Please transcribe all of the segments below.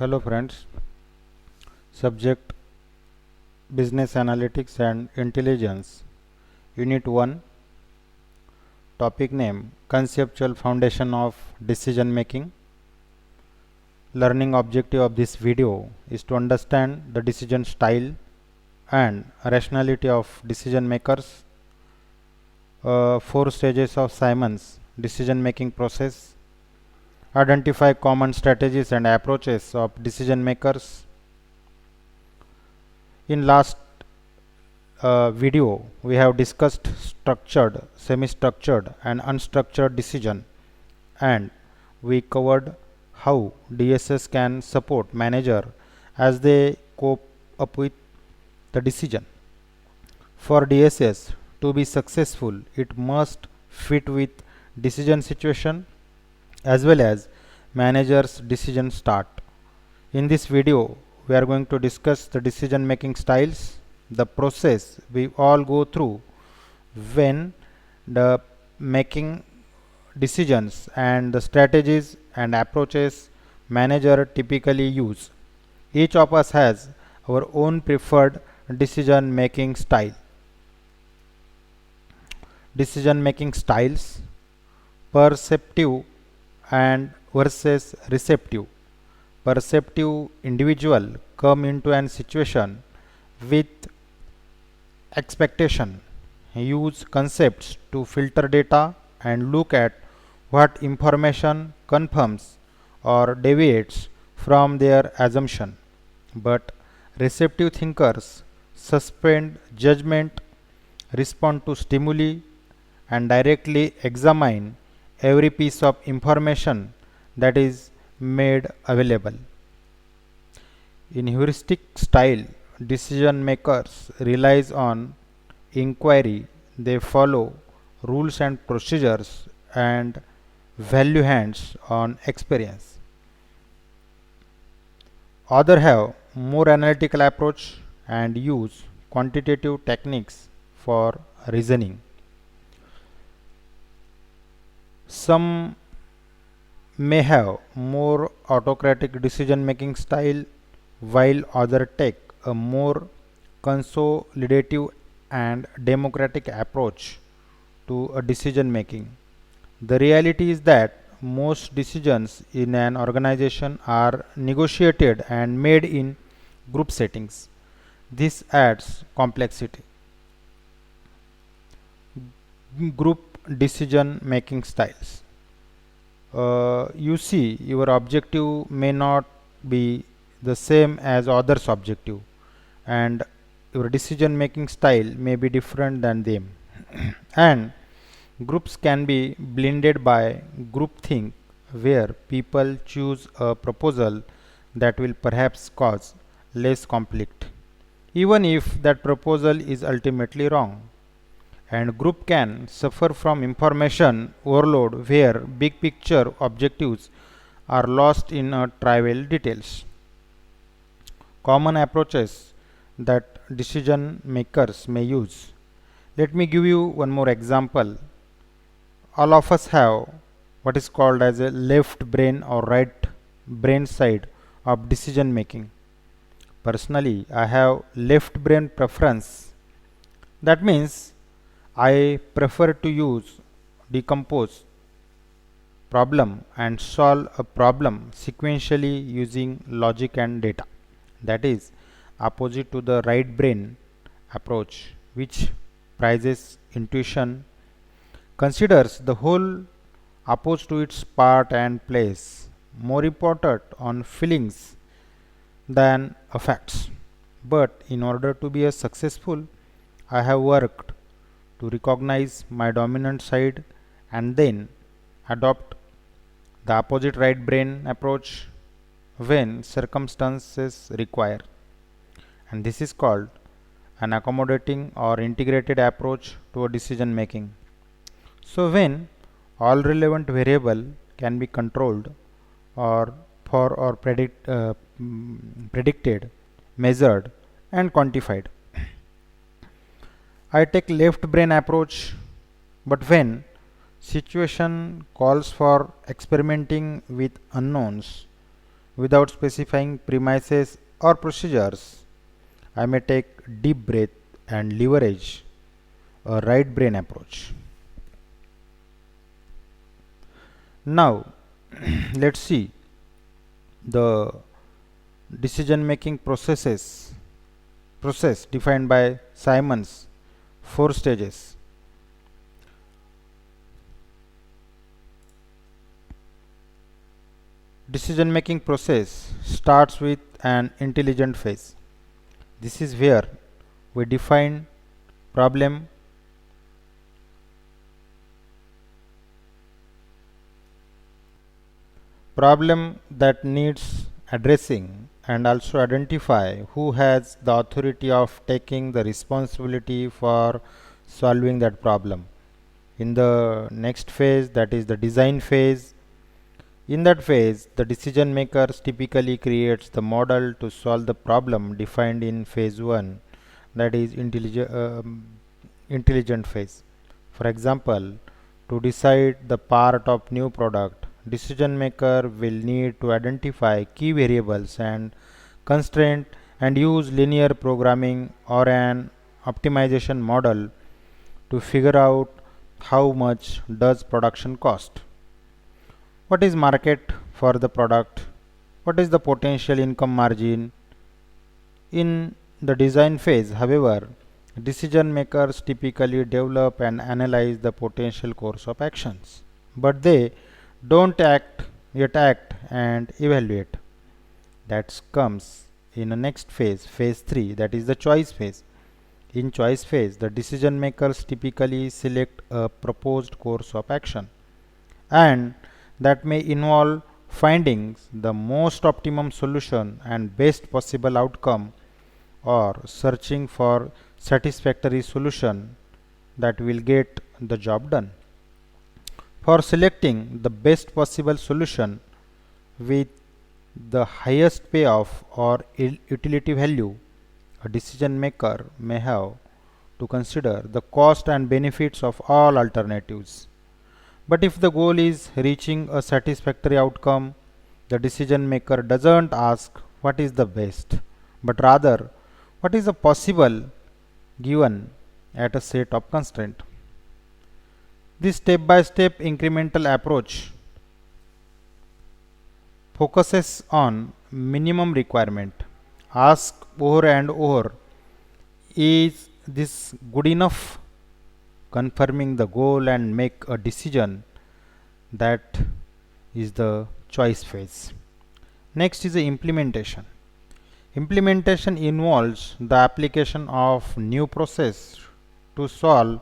Hello friends, subject Business Analytics and Intelligence, Unit 1, topic name Conceptual Foundation of Decision Making. Learning objective of this video is to understand the decision style and rationality of decision makers, 4 stages of Simon's decision making process, identify common strategies and approaches of decision makers. In last video, we have discussed structured, semi-structured and unstructured decision, and we covered how DSS can support manager as they cope up with the decision. For DSS to be successful, it must fit with decision situation as well as manager's decision start. In this video, we are going to discuss the decision making styles, the process we all go through when the making decisions, and the strategies and approaches manager typically use. Each of us has our own preferred decision making style. Decision making styles: perceptive and versus receptive. Perceptive individual come into an situation with expectation, use concepts to filter data and look at what information confirms or deviates from their assumption. But receptive thinkers suspend judgment, respond to stimuli, and directly examine every piece of information that is made available. In heuristic style, decision makers relies on inquiry. They follow rules and procedures and value hands on experience. Others have more analytical approach and use quantitative techniques for reasoning. Some may have more autocratic decision making style, while others take a more consolidative and democratic approach to a decision making. The reality is that most decisions in an organization are negotiated and made in group settings. This adds complexity. Group decision making styles. You see, your objective may not be the same as others' objective, and your decision making style may be different than them. And groups can be blended by groupthink, where people choose a proposal that will perhaps cause less conflict, even if that proposal is ultimately wrong. And group can suffer from information overload, where big picture objectives are lost in trivial details. Common approaches that decision makers may use. Let me give you one more example. All of us have what is called as a left brain or right brain side of decision making. Personally, I have left brain preference. That means I prefer to decompose problem and solve a problem sequentially using logic and data. That is opposite to the right brain approach, which prizes intuition, considers the whole opposed to its part and place, more important on feelings than facts. But in order to be a successful, I have worked to recognize my dominant side and then adopt the opposite right brain approach when circumstances require. And this is called an accommodating or integrated approach to a decision making. So when all relevant variable can be controlled or predicted, measured and quantified. I take left brain approach, but when situation calls for experimenting with unknowns, Without specifying premises or procedures, I may take deep breath and leverage a right brain approach. Now, let's see the decision making process defined by Simon's four stages. Decision making process starts with an intelligent phase. This is where we define problem problem that needs addressing and also identify who has the authority of taking the responsibility for solving that problem. In the next phase, that is the design phase, in that phase the decision makers typically creates the model to solve the problem defined in phase 1, that is intelligent phase. For example, to decide the part of new product, decision maker will need to identify key variables and constraint and use linear programming or an optimization model to figure out how much does production cost, what is market for the product, what is the potential income margin. In the design phase, however, decision makers typically develop and analyze the potential course of actions, but they don't act and evaluate. That comes in the next phase, phase 3, that is the choice phase. In choice phase, the decision makers typically select a proposed course of action, and that may involve finding the most optimum solution and best possible outcome, or searching for satisfactory solution that will get the job done. For selecting the best possible solution with the highest payoff or utility value, a decision maker may have to consider the cost and benefits of all alternatives. But if the goal is reaching a satisfactory outcome, the decision maker doesn't ask what is the best, but rather what is the possible given at a set of constraint. This step by step incremental approach focuses on minimum requirement. Ask over and over, is this good enough? Confirming the goal and make a decision. That is the choice phase. Next is the implementation. Implementation involves the application of new process to solve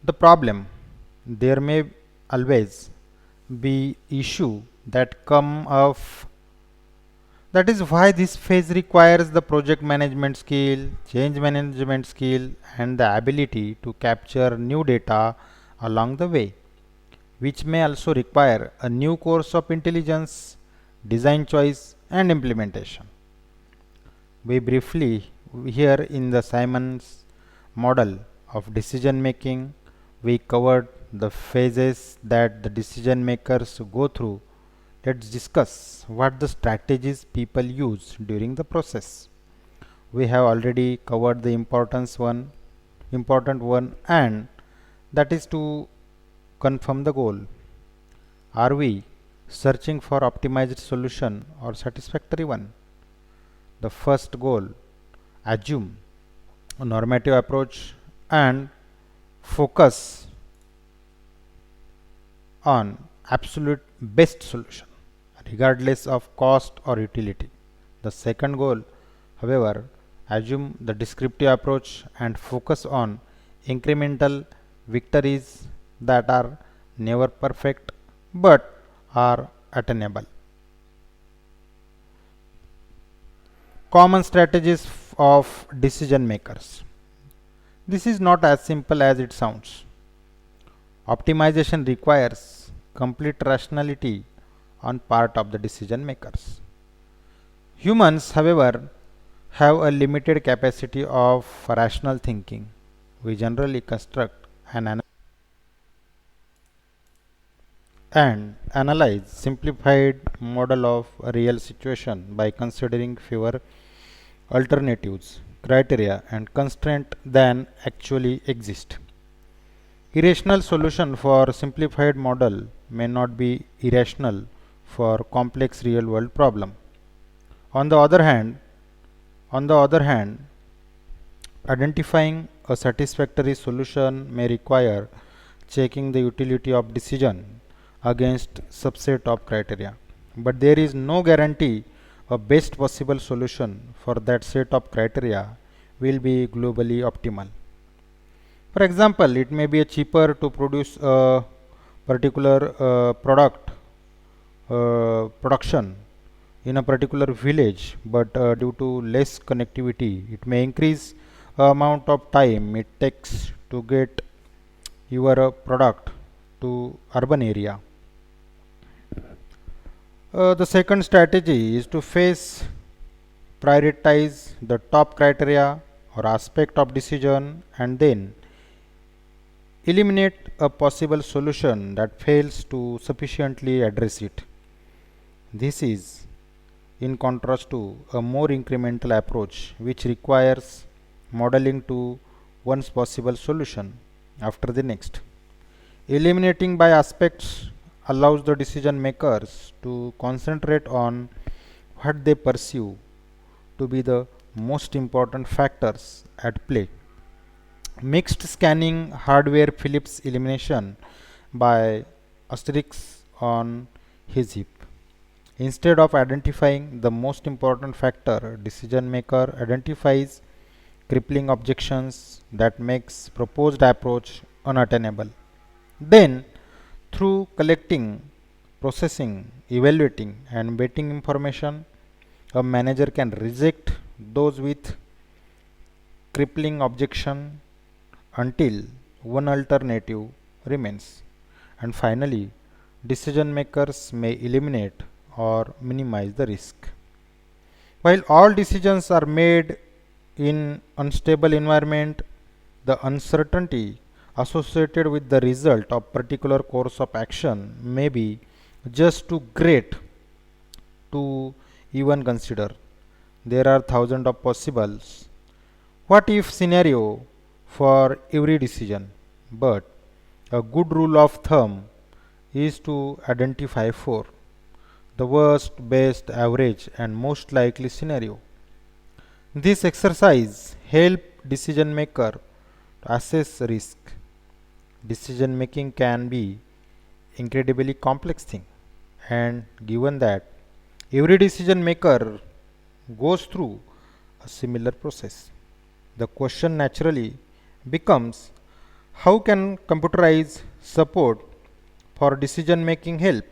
the problem. There may always be issue that come up. That is why this phase requires the project management skill, change management skill, and the ability to capture new data along the way, which may also require a new course of intelligence, design choice, and implementation. We briefly here in the Simon's model of decision making, we covered the phases that the decision makers go through. Let's discuss what the strategies people use during the process. We have already covered the important one, and that is to confirm the goal. Are we searching for optimized solution or satisfactory one? The first goal, assume a normative approach and focus on absolute best solution regardless of cost or utility. The second goal, however, assume the descriptive approach and focus on incremental victories that are never perfect but are attainable. Common strategies of decision makers. This is not as simple as it sounds. Optimization requires complete rationality on part of the decision makers. Humans, however, have a limited capacity of rational thinking. We generally construct an and analyze simplified model of a real situation by considering fewer alternatives, criteria and constraint than actually exist. Irrational solution for simplified model may not be irrational for complex real world problem. On the other hand, on the other hand, identifying a satisfactory solution may require checking the utility of decision against subset of criteria. But there is no guarantee a best possible solution for that set of criteria will be globally optimal. For example, it may be cheaper to produce a particular production in a particular village, but due to less connectivity, it may increase amount of time it takes to get your product to urban area. The second strategy is to prioritize the top criteria or aspect of decision and then eliminate a possible solution that fails to sufficiently address it. This is in contrast to a more incremental approach which requires modeling to one's possible solution after the next. Eliminating by aspects allows the decision makers to concentrate on what they perceive to be the most important factors at play. Mixed scanning hardware Phillips elimination by asterisk on his heap. Instead of identifying the most important factor, decision maker identifies crippling objections that makes proposed approach unattainable. Then, through collecting, processing, evaluating and weighting information, a manager can reject those with crippling objection until one alternative remains. And finally, decision makers may eliminate or minimize the risk. While all decisions are made in unstable environment, the uncertainty associated with the result of particular course of action may be just too great to even consider. There are thousands of possibles what if scenario for every decision, but a good rule of thumb is to identify four: the worst, best, average and most likely scenario. This exercise helps decision maker to assess risk. Decision making can be incredibly complex thing, and given that every decision maker goes through a similar process, the question naturally becomes how can computerized support for decision making help?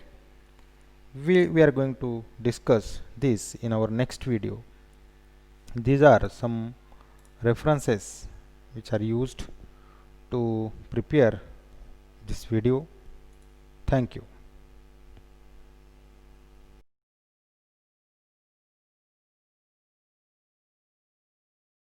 We are going to discuss this in our next video. These are some references which are used to prepare this video. Thank you.